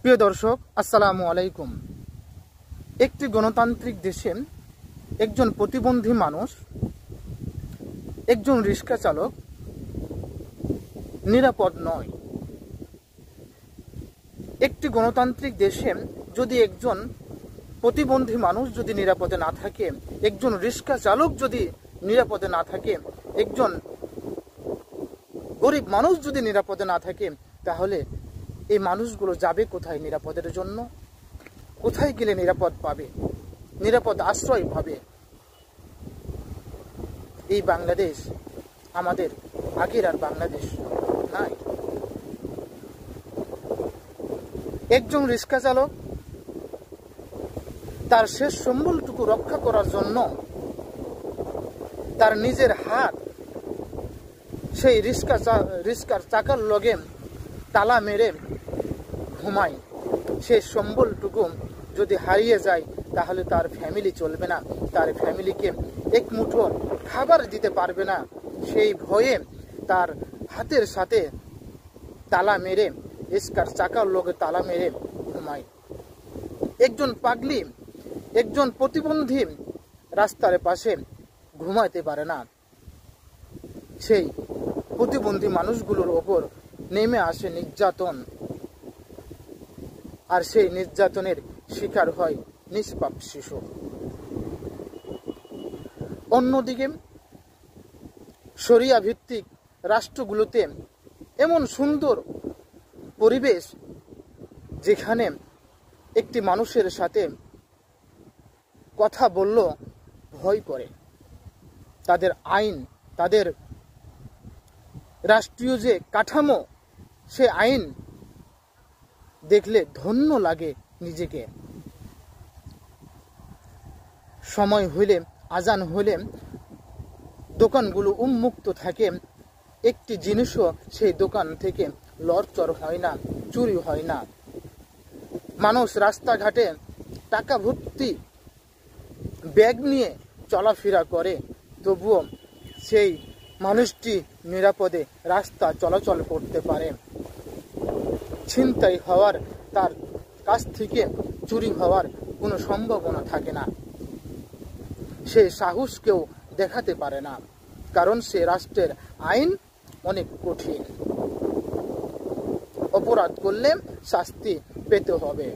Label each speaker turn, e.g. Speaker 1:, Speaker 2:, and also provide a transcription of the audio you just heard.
Speaker 1: প্রিয় দর্শক, আসসালামু আলাইকুম। একটি গণতান্ত্রিক দেশে একজন প্রতিবন্ধী মানুষ, একজন রিক্সা চালক নিরাপদ নয়। একটি গণতান্ত্রিক দেশে যদি একজন প্রতিবন্ধী মানুষ যদি নিরাপদে না থাকে, একজন রিক্সা চালক যদি নিরাপদে না থাকে, একজন গরিব মানুষ যদি নিরাপদে না থাকে, তাহলে এই মানুষগুলো যাবে কোথায় নিরাপদের জন্য? কোথায় গেলে নিরাপদ পাবে, নিরাপদ আশ্রয় পাবে? এই বাংলাদেশ আমাদের আগের আর বাংলাদেশ নাই। একজন রিক্সা চালক তার শেষ সম্বলটুকু রক্ষা করার জন্য তার নিজের হাত সেই রিক্সার চাকার লগে তালা মেরে ঘুমায়। সেই সম্বলটুকু যদি হারিয়ে যায়, তাহলে তার ফ্যামিলি চলবে না, তার ফ্যামিলিকে এক মুঠো খাবার দিতে পারবে না। সেই ভয়ে তার হাতের সাথে তালা মেরে, রিক্সার চাকার লগে তালা মেরে ঘুমায়। একজন পাগলি, একজন প্রতিবন্ধী রাস্তার পাশে ঘুমাইতে পারে না। সেই প্রতিবন্ধী মানুষগুলোর ওপর নেমে আসে নির্যাতন, আর সেই নির্যাতনের শিকার হয় নিষ্পাপ শিশু। অন্যদিকে শরিয়া ভিত্তিক রাষ্ট্রগুলোতে এমন সুন্দর পরিবেশ, যেখানে একটি মানুষের সাথে কথা বলল ভয় করে। তাদের আইন, তাদের রাষ্ট্রীয় যে কাঠামো, সে আইন দেখলে ধন্য লাগে নিজেকে। সময় হইলে, আজান হইলে দোকানগুলো উন্মুক্ত থাকে। একটি জিনিসও সেই দোকান থেকে লড়চড় হয় না, চুরি হয় না। মানুষ রাস্তাঘাটে টাকা ভর্তি ব্যাগ নিয়ে চলাফেরা করে, তবুও সেই মানুষটি নিরাপদে রাস্তা চলাচল করতে পারে। ছিনতাই হওয়ার, তার কাছ থেকে চুরি হওয়ার কোনো সম্ভাবনা থাকে না। সে সাহস কেউ দেখাতে পারে না, কারণ সে রাষ্ট্রের আইন অনেক কঠিন। অপরাধ করলে শাস্তি পেতে হবে।